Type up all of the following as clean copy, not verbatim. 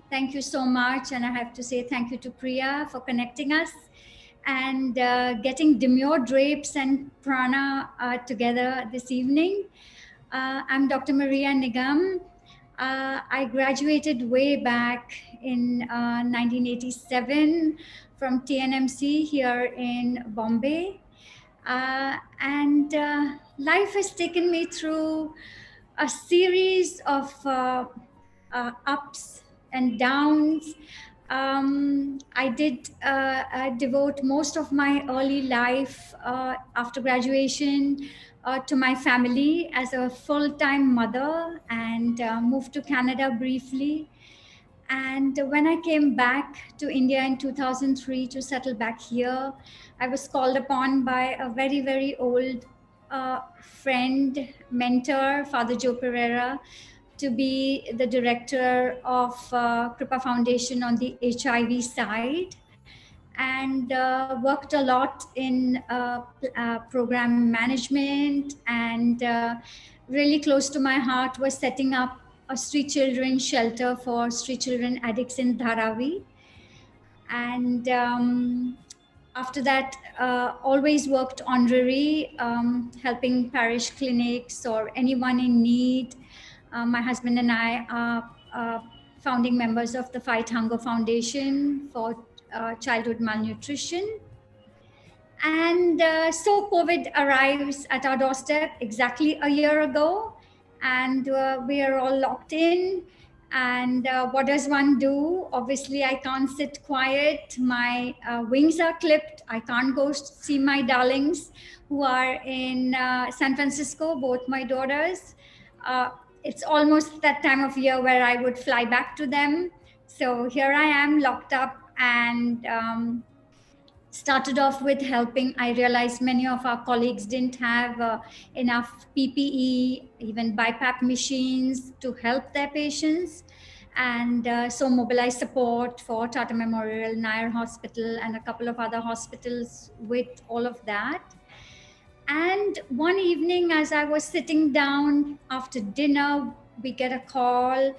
Thank you so much. And I have to say thank you to Priya for connecting us and getting DemureDrapes and Prana together this evening. I'm Dr. Maria Nigam. I graduated way back in 1987 from TNMC here in Bombay. And life has taken me through a series of ups and downs. I devote most of my early life after graduation to my family as a full-time mother, and moved to Canada briefly. And when I came back to India in 2003 to settle back here, I was called upon by a very, very old friend, mentor, Father Joe Pereira, to be the director of Kripa Foundation on the HIV side, and worked a lot in program management. And really close to my heart was setting up a street children shelter for street children addicts in Dharavi. And after that, always worked honorary, helping parish clinics or anyone in need. My husband and I are founding members of the Fight Hunger Foundation for childhood malnutrition. And so COVID arrives at our doorstep exactly a year ago, and we are all locked in. And what does one do? Obviously, I can't sit quiet. My wings are clipped. I can't go see my darlings who are in San Francisco, both my daughters. It's almost that time of year where I would fly back to them. So here I am locked up, and started off with helping. I realized many of our colleagues didn't have enough PPE, even BiPAP machines to help their patients. And so mobilized support for Tata Memorial, Nair Hospital, and a couple of other hospitals with all of that. And one evening, as I was sitting down after dinner, we get a call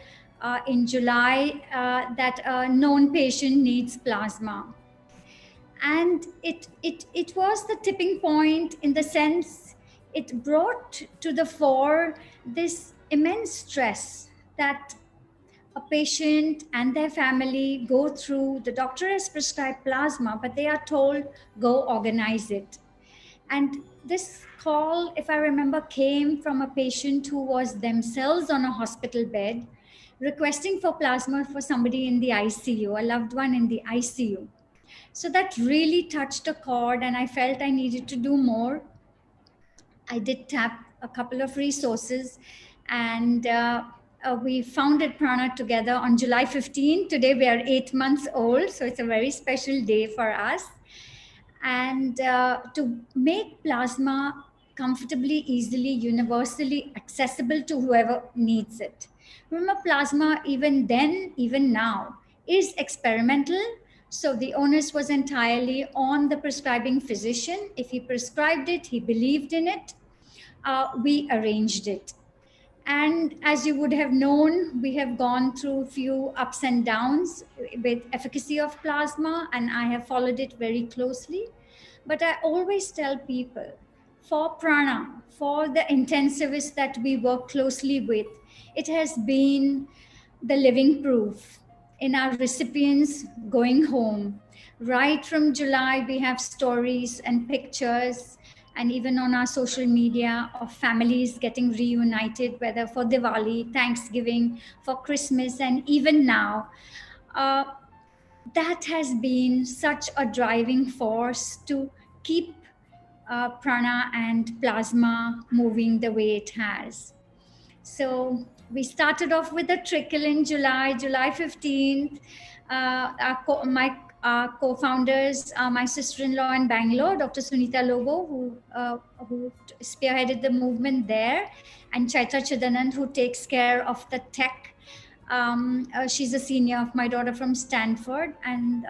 in July that a known patient needs plasma. And it was the tipping point, in the sense it brought to the fore this immense stress that a patient and their family go through. The doctor has prescribed plasma, but they are told, go organize it. And this call, if I remember, came from a patient who was themselves on a hospital bed requesting for plasma for somebody in the ICU, a loved one in the ICU. So that really touched a chord, and I felt I needed to do more. I did tap a couple of resources, and we founded Prana together on July 15. Today we are 8 months old, so it's a very special day for us. And to make plasma comfortably, easily, universally accessible to whoever needs it. Remember, plasma, even then, even now, is experimental. So the onus was entirely on the prescribing physician. If he prescribed it, he believed in it, we arranged it. And as you would have known, we have gone through a few ups and downs with efficacy of plasma, and I have followed it very closely. But I always tell people, for Prana, for the intensivists that we work closely with, it has been the living proof in our recipients going home. Right from July, we have stories and pictures, and even on our social media, of families getting reunited, whether for Diwali, Thanksgiving, for Christmas, and even now. That has been such a driving force to keep prana and plasma moving the way it has. So we started off with a trickle in July 15th. My co-founders, my sister-in-law in Bangalore, Dr. Sunita Lobo, who spearheaded the movement there, and Chaitra Chidanand, who takes care of the tech. She's a senior of my daughter from Stanford, and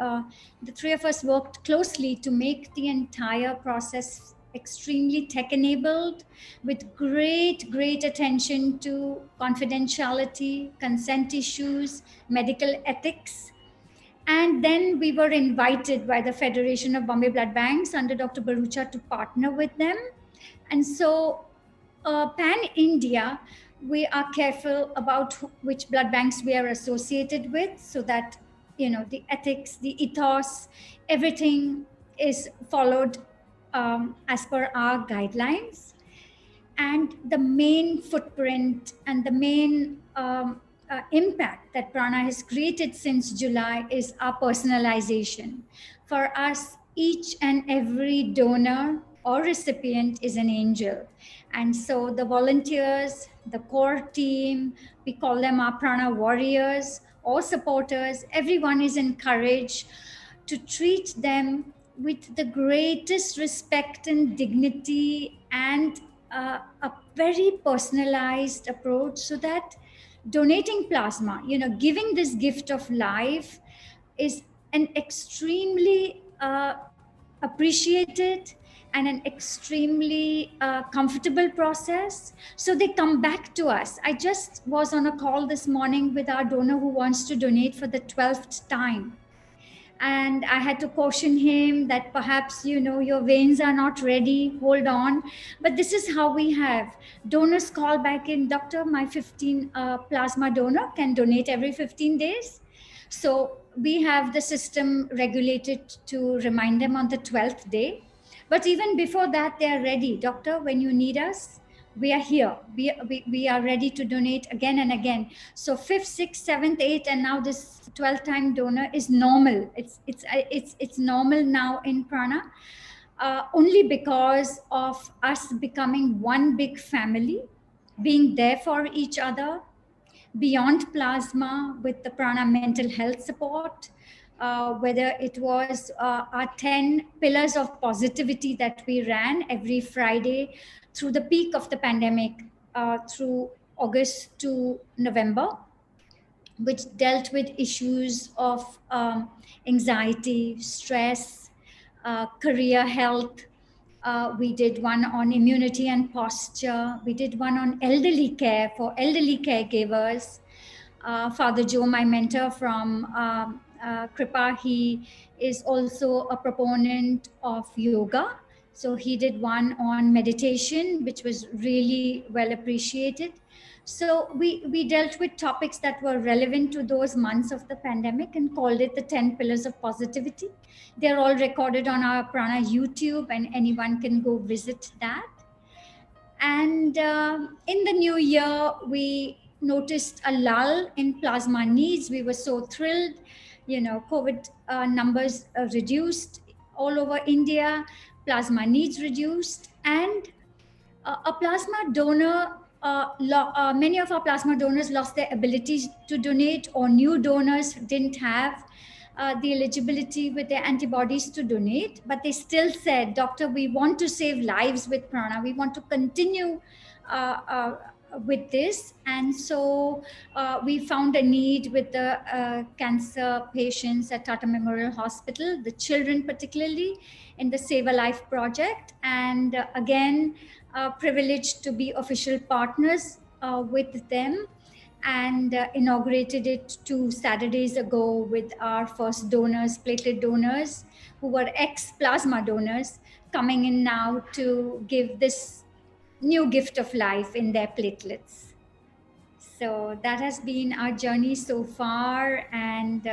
the three of us worked closely to make the entire process extremely tech-enabled, with great attention to confidentiality, consent issues, medical ethics. And then we were invited by the Federation of Bombay Blood Banks under Dr. Barucha to partner with them. And so pan-India, we are careful about which blood banks we are associated with, so that, the ethics, the ethos, everything is followed as per our guidelines. And the main footprint and the main impact that Prana has created since July is our personalization. For us, each and every donor or recipient is an angel. And so the volunteers, the core team, we call them our Prana warriors or supporters, everyone is encouraged to treat them with the greatest respect and dignity, and a very personalized approach, so that donating plasma, giving this gift of life, is an extremely appreciated and an extremely comfortable process. So they come back to us. I just was on a call this morning with our donor who wants to donate for the 12th time. And I had to caution him that perhaps, your veins are not ready, hold on. But this is how we have donors call back in, doctor, my 15 plasma donor can donate every 15 days. So we have the system regulated to remind them on the 12th day. But even before that, they are ready. Doctor, when you need us, we are here. We are ready to donate again and again. So 5th, 6th, 7th, 8th, and now this 12th time donor is normal. It's normal now in Prana, only because of us becoming one big family, being there for each other, beyond plasma with the Prana mental health support, whether it was our 10 pillars of positivity that we ran every Friday through the peak of the pandemic, through August to November, which dealt with issues of anxiety, stress, career health. We did one on immunity and posture. We did one on elderly care for elderly caregivers. Father Joe, my mentor from Kripa, he is also a proponent of yoga. So he did one on meditation, which was really well appreciated. So we dealt with topics that were relevant to those months of the pandemic and called it the 10 pillars of positivity. They're all recorded on our Prana YouTube, and anyone can go visit that. And in the new year, we noticed a lull in plasma needs. We were so thrilled. COVID numbers reduced all over India, plasma needs reduced, and a plasma donor, many of our plasma donors lost their ability to donate, or new donors didn't have the eligibility with their antibodies to donate, but they still said, doctor, we want to save lives with Prana. We want to continue with this. And so we found a need with the cancer patients at Tata Memorial Hospital, the children particularly, in the Save a Life project. And again, privileged to be official partners with them, and inaugurated it 2 Saturdays ago with our first donors, platelet donors, who were ex-plasma donors, coming in now to give this new gift of life in their platelets. So that has been our journey so far, and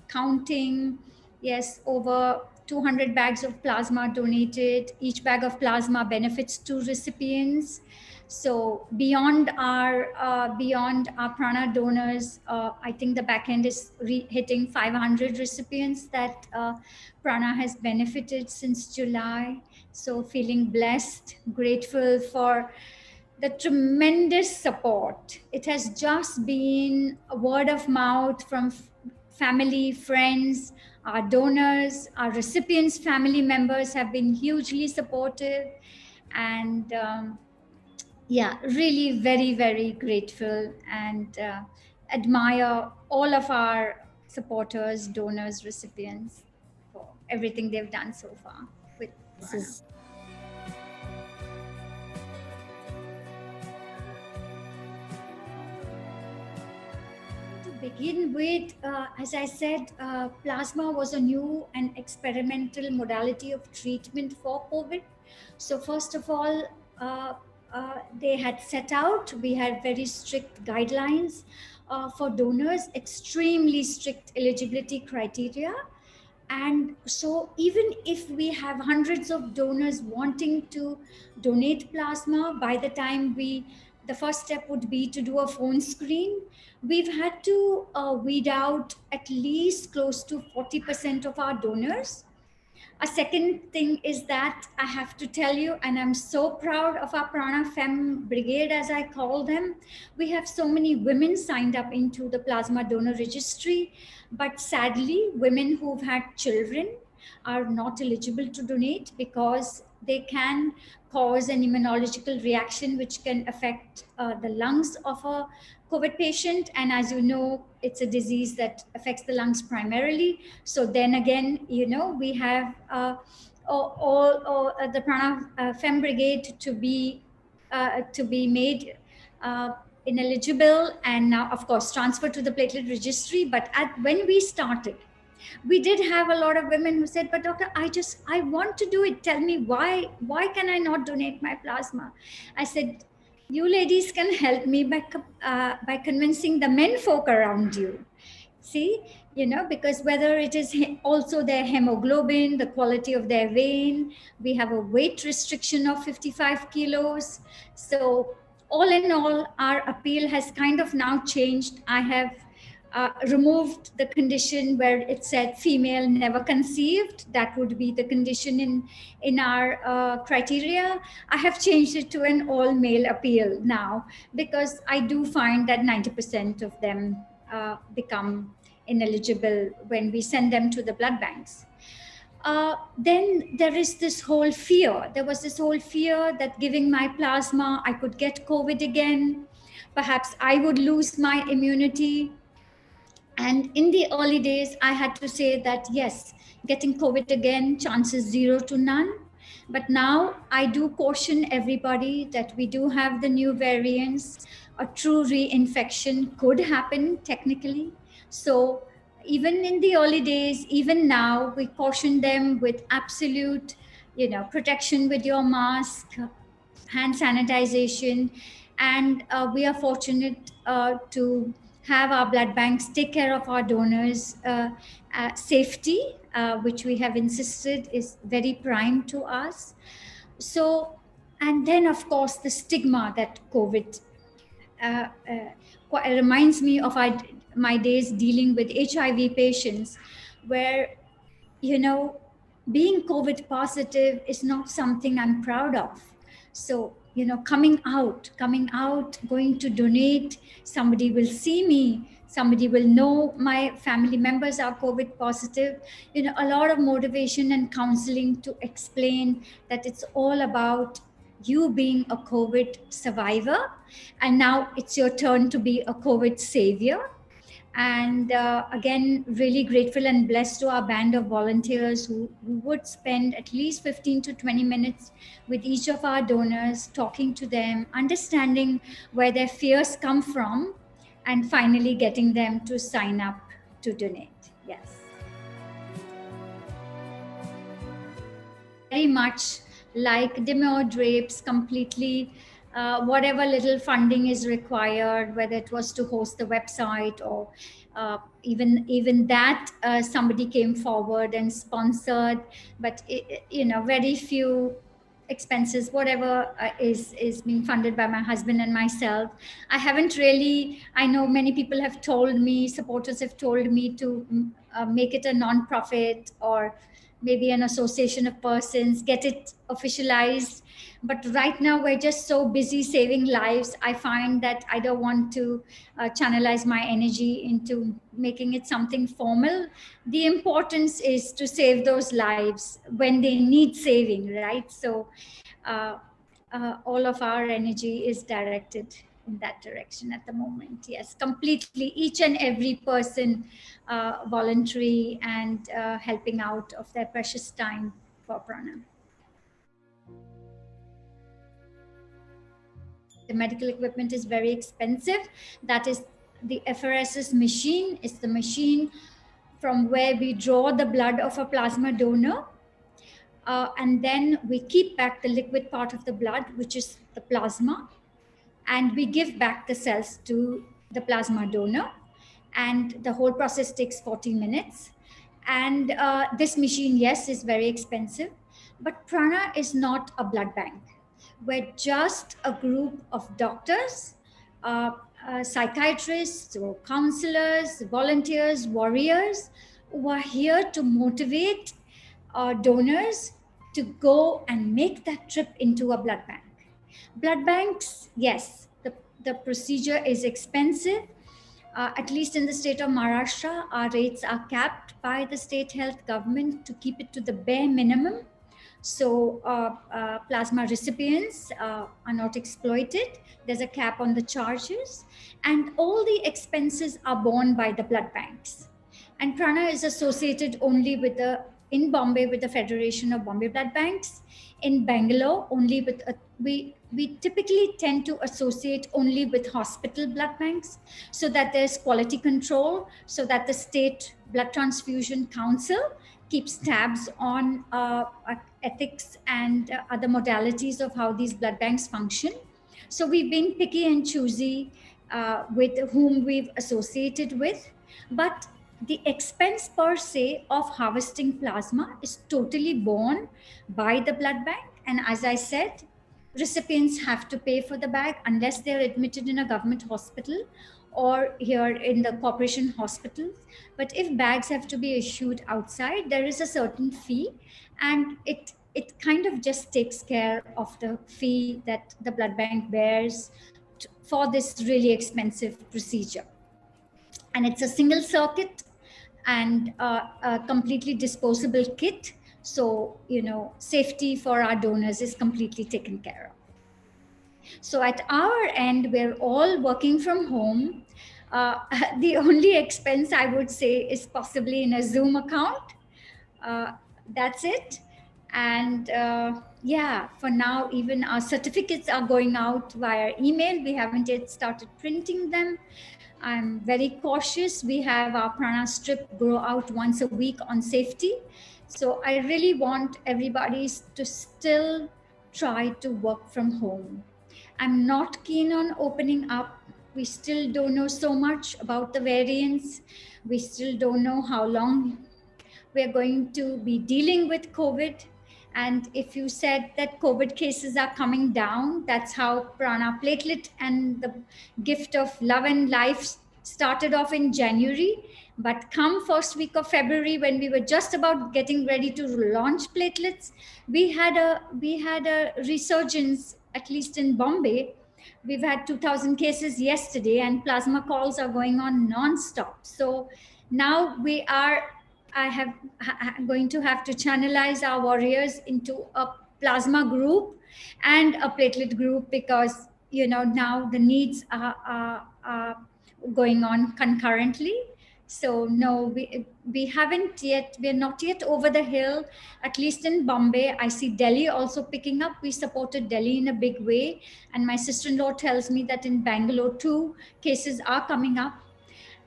counting. Yes, over 200 bags of plasma donated. Each bag of plasma benefits 2 recipients. So beyond our Prana donors, I think the back end is hitting 500 recipients that Prana has benefited since July. So feeling blessed, grateful for the tremendous support. It has just been a word of mouth from family, friends, our donors, our recipients, family members have been hugely supportive, and really very, very grateful, and admire all of our supporters, donors, recipients for everything they've done so far with Prana. begin with, as I said, plasma was a new and experimental modality of treatment for COVID. So, first of all, uh, they had set out, we had very strict guidelines for donors, extremely strict eligibility criteria. And so, even if we have hundreds of donors wanting to donate plasma, by the time the first step would be to do a phone screen, we've had to weed out at least close to 40% of our donors. A second thing is that I have to tell you, and I'm so proud of our Prana Fem Brigade, as I call them. We have so many women signed up into the plasma donor registry, but sadly, women who've had children are not eligible to donate because they can cause an immunological reaction which can affect the lungs of a COVID patient. And as you know, it's a disease that affects the lungs primarily. So then again, we have all the Prana Fem Brigade to be made uh, ineligible, and now, of course, transferred to the platelet registry. But when we started, we did have a lot of women who said, but doctor, I want to do it, tell me why can I not donate my plasma? I said, you ladies can help me by convincing the men folk around you. See, because whether it is also their hemoglobin, the quality of their vein, we have a weight restriction of 55 kilos. So all in all, our appeal has kind of now changed. I have removed the condition where it said female never conceived. That would be the condition in our criteria. I have changed it to an all male appeal now, because I do find that 90% of them become ineligible when we send them to the blood banks. Then there is this whole fear. There was this whole fear that giving my plasma, I could get COVID again. Perhaps I would lose my immunity. And in the early days, I had to say that yes, getting COVID again, chances 0 to none. But now I do caution everybody that we do have the new variants. A true reinfection could happen technically. So even in the early days, even now, we caution them with absolute, protection with your mask, hand sanitization, and we are fortunate to have our blood banks take care of our donors. Safety, which we have insisted is very prime to us. So, and then of course the stigma that COVID reminds me of my days dealing with HIV patients, where being COVID positive is not something I'm proud of. So, coming out, going to donate, somebody will see me, somebody will know my family members are COVID positive, a lot of motivation and counseling to explain that it's all about you being a COVID survivor. And now it's your turn to be a COVID savior. And again, really grateful and blessed to our band of volunteers who would spend at least 15 to 20 minutes with each of our donors, talking to them, understanding where their fears come from, and finally getting them to sign up to donate. Yes. Very much like DemureDrapes, completely whatever little funding is required, whether it was to host the website or even that somebody came forward and sponsored, but very few expenses, whatever is being funded by my husband and myself. I haven't really, I know many people have told me, supporters have told me to make it a non-profit or maybe an association of persons, get it officialized. But right now we're just so busy saving lives. I find that I don't want to channelize my energy into making it something formal. The importance is to save those lives when they need saving, right? So uh, all of our energy is directed in that direction at the moment. Yes, completely. Each and every person voluntary and helping out of their precious time for Prana. The medical equipment is very expensive. That is the FRS's machine is the machine from where we draw the blood of a plasma donor. And then we keep back the liquid part of the blood, which is the plasma, and we give back the cells to the plasma donor. And the whole process takes 40 minutes. And this machine, yes, is very expensive, but Prana is not a blood bank. We're just a group of doctors, psychiatrists, or counselors, volunteers, warriors who are here to motivate donors to go and make that trip into a blood bank. Blood banks, yes, the procedure is expensive. At least in the state of Maharashtra, our rates are capped by the state health government to keep it to the bare minimum. So plasma recipients are not exploited. There's a cap on the charges, and all the expenses are borne by the blood banks. And Prana is associated only with in Bombay with the Federation of Bombay Blood Banks. In Bangalore, only with we typically tend to associate only with hospital blood banks, so that there's quality control, so that the State Blood Transfusion Council keeps tabs on ethics and other modalities of how these blood banks function. So we've been picky and choosy with whom we've associated with, but the expense per se of harvesting plasma is totally borne by the blood bank. And as I said, recipients have to pay for the bag unless they're admitted in a government hospital or here in the corporation hospitals. But if bags have to be issued outside, there is a certain fee, and it kind of just takes care of the fee that the blood bank bears for this really expensive procedure. And it's a single circuit and a completely disposable kit. So, safety for our donors is completely taken care of. So at our end, we're all working from home. The only expense I would say is possibly in a Zoom account. That's it. And yeah, for now, even our certificates are going out via email. We haven't yet started printing them. I'm very cautious. We have our Prana strip go out once a week on safety. So I really want everybody to still try to work from home. I'm not keen on opening up. We still don't know so much about the variants. We still don't know how long we're going to be dealing with COVID. And if you said that COVID cases are coming down, that's how Prana Platelet and the gift of love and life started off in January. But come first week of February, when we were just about getting ready to launch platelets, we had a resurgence, at least in Bombay. We've had 2,000 cases yesterday, and plasma calls are going on non-stop. So now I'm going to have to channelize our warriors into a plasma group and a platelet group, because now the needs are going on concurrently. So no, we're not yet over the hill, at least in Bombay. I see Delhi also picking up. We supported Delhi in a big way. And my sister-in-law tells me that in Bangalore too, cases are coming up.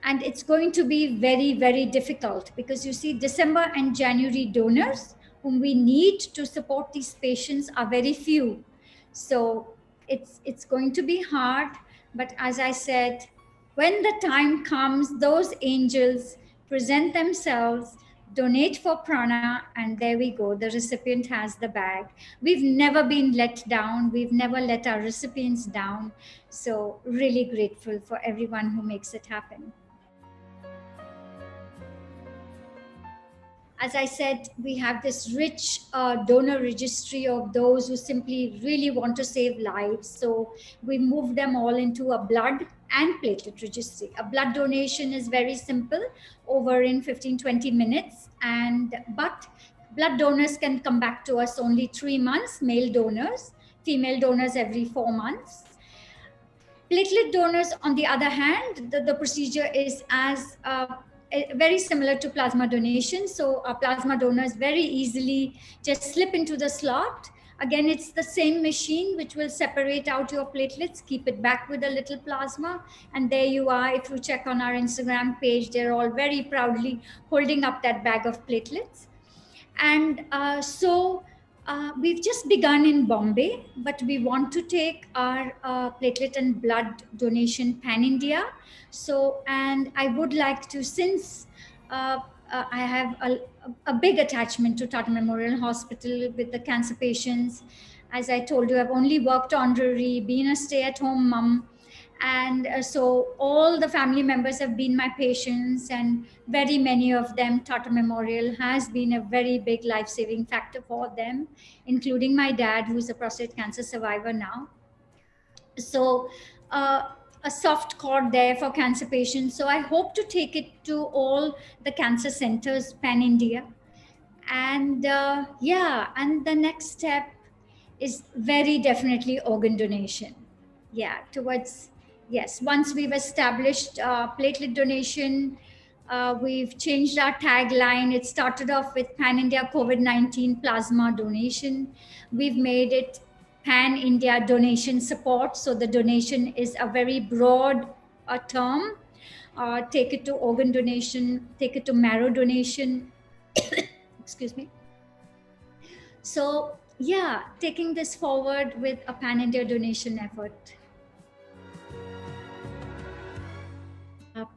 And it's going to be very, very difficult, because you see, December and January donors whom we need to support these patients are very few. So it's going to be hard. But as I said, when the time comes, those angels present themselves, donate for Prana, and there we go. The recipient has the bag. We've never been let down. We've never let our recipients down. So really grateful for everyone who makes it happen. As I said, we have this rich donor registry of those who simply really want to save lives. So we move them all into a blood and platelet registry. A blood donation is very simple, over in 15-20 minutes. But blood donors can come back to us only 3 months, male donors, female donors every 4 months. Platelet donors, on the other hand, the procedure is as very similar to plasma donation. So our plasma donors very easily just slip into the slot. Again, it's the same machine which will separate out your platelets, keep it back with a little plasma, and there you are. If you check on our Instagram page, they're all very proudly holding up that bag of platelets. And we've just begun in Bombay, but we want to take our platelet and blood donation pan India. So, and I would like to, since I have a big attachment to Tata Memorial Hospital with the cancer patients. As I told you, I've only worked honorary, been a stay-at-home mom, and so all the family members have been my patients, and very many of them Tata Memorial has been a very big life-saving factor for them, including my dad, who's a prostate cancer survivor now. So a soft chord there for cancer patients. So I hope to take it to all the cancer centers pan India. And and the next step is very definitely organ donation. Yeah, towards, yes, once we've established platelet donation, we've changed our tagline. It started off with Pan India COVID-19 plasma donation. We've made it Pan India donation support. So the donation is a very broad term. Take it to organ donation, take it to marrow donation. Excuse me. So yeah, taking this forward with a Pan India donation effort.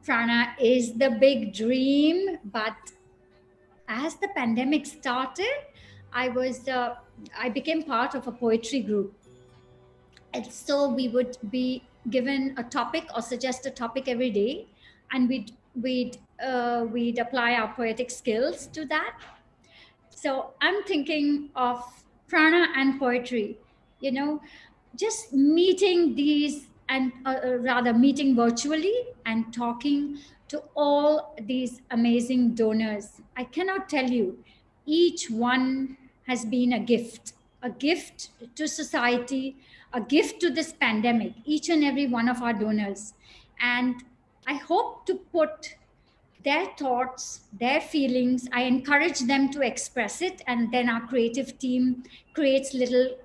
Prana is the big dream, but as the pandemic started, I became part of a poetry group, and so we would be given a topic or suggest a topic every day, and we'd apply our poetic skills to that. So I'm thinking of prana and poetry, you know, just meeting these, and rather meeting virtually and talking to all these amazing donors. I cannot tell you, each one has been a gift to society, a gift to this pandemic, each and every one of our donors. And I hope to put their thoughts, their feelings. I encourage them to express it, and then our creative team creates little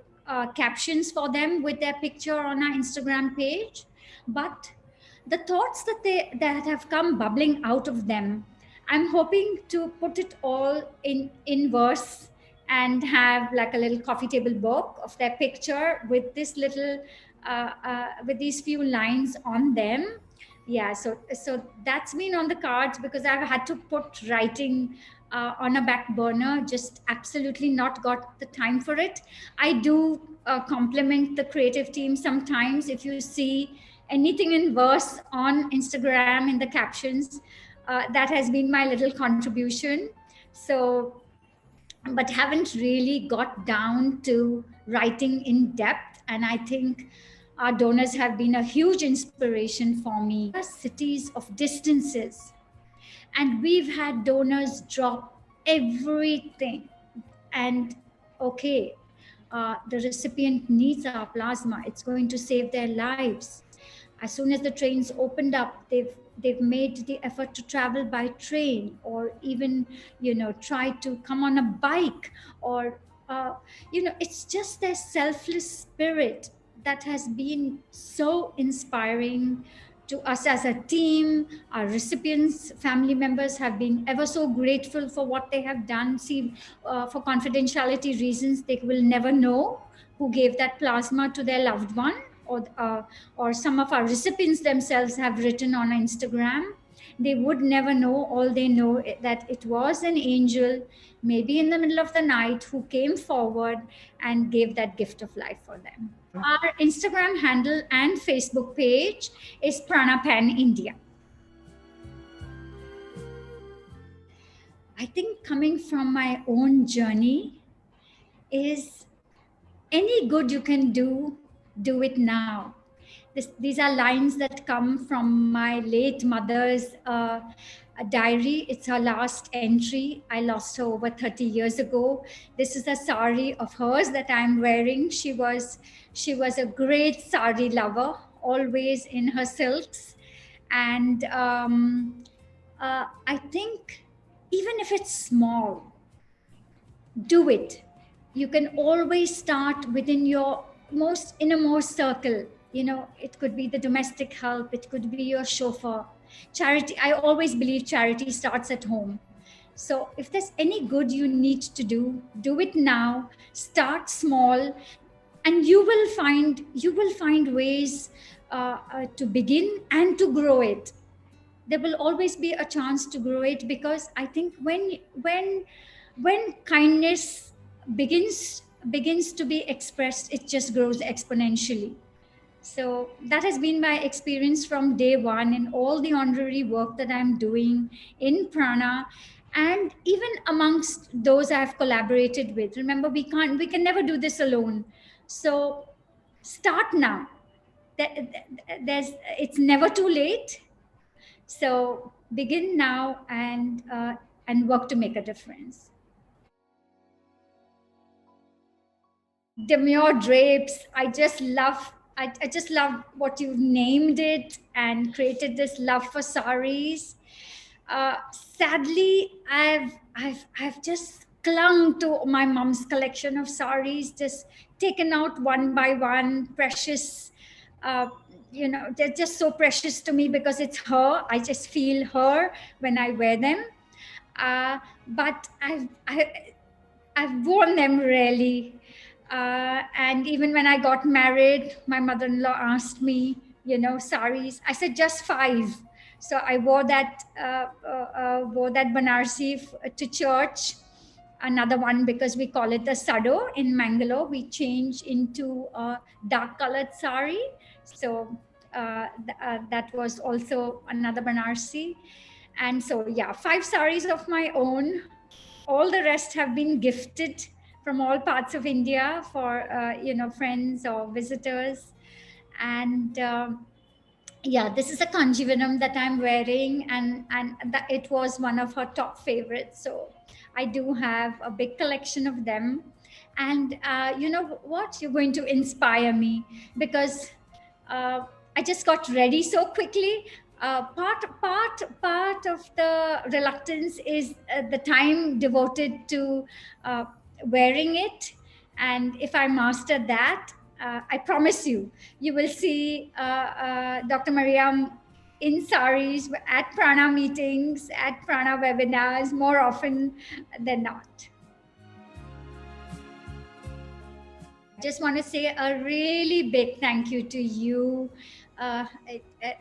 captions for them with their picture on our Instagram page. But the thoughts that have come bubbling out of them, I'm hoping to put it all in verse and have like a little coffee table book of their picture with this little with these few lines on them. Yeah, so that's been on the cards, because I've had to put writing on a back burner, just absolutely not got the time for it. I do compliment the creative team sometimes. If you see anything in verse on Instagram in the captions, that has been my little contribution. So, but haven't really got down to writing in depth. And I think our donors have been a huge inspiration for me. Cities of distances, and we've had donors drop everything. And okay, the recipient needs our plasma. It's going to save their lives. As soon as the trains opened up, they've made the effort to travel by train, or even try to come on a bike, or it's just their selfless spirit that has been so inspiring to us as a team. Our recipients, family members have been ever so grateful for what they have done. See, for confidentiality reasons, they will never know who gave that plasma to their loved one, or some of our recipients themselves have written on Instagram. They would never know. All they know that it was an angel, maybe in the middle of the night, who came forward and gave that gift of life for them. Our Instagram handle and Facebook page is Prana Pan India. I think coming from my own journey is, any good you can do it now. These are lines that come from my late mother's diary. It's her last entry. I lost her over 30 years ago. This is a sari of hers that I'm wearing. She was a great sari lover, always in her silks. And I think even if it's small, do it. You can always start within your most innermost circle. It could be the domestic help, it could be your chauffeur. Charity, I always believe charity starts at home. So if there's any good you need to do it now. Start small, and you will find ways to begin and to grow it. There will always be a chance to grow it, because I think when kindness begins to be expressed, it just grows exponentially. So that has been my experience from day one in all the honorary work that I'm doing in Prana, and even amongst those I've collaborated with. Remember, we can never do this alone. So start now. It's never too late. So begin now, and work to make a difference. DemureDrapes. I just love what you've named it and created this love for saris. Sadly, I've just clung to my mom's collection of saris, just taken out one by one, precious. Uh, they're just so precious to me because it's her. I just feel her when I wear them. But I've worn them rarely. And even when I got married, my mother-in-law asked me, saris. I said just 5. So I wore that Banarsi to church. Another one, because we call it the sado in Mangalore, we change into a dark colored sari. So that was also another Banarsi. And so, yeah, 5 saris of my own. All the rest have been gifted from all parts of India for friends or visitors. And yeah, this is a Kanjivanam that I'm wearing, and it was one of her top favorites. So I do have a big collection of them. And you know what? You're going to inspire me, because I just got ready so quickly. Part of the reluctance is the time devoted to wearing it. And if I master that, I promise you will see Dr. Maria in saris at Prana meetings, at Prana webinars more often than not. I just want to say a really big thank you to you,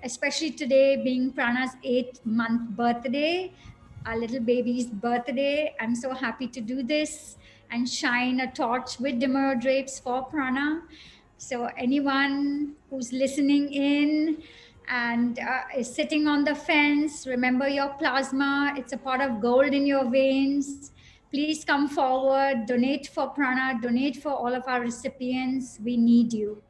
especially today being Prana's 8th-month birthday, our little baby's birthday. I'm so happy to do this and shine a torch with DemureDrapes for Prana. So anyone who's listening in and is sitting on the fence, remember your plasma. It's a pot of gold in your veins. Please come forward, donate for Prana, donate for all of our recipients. We need you.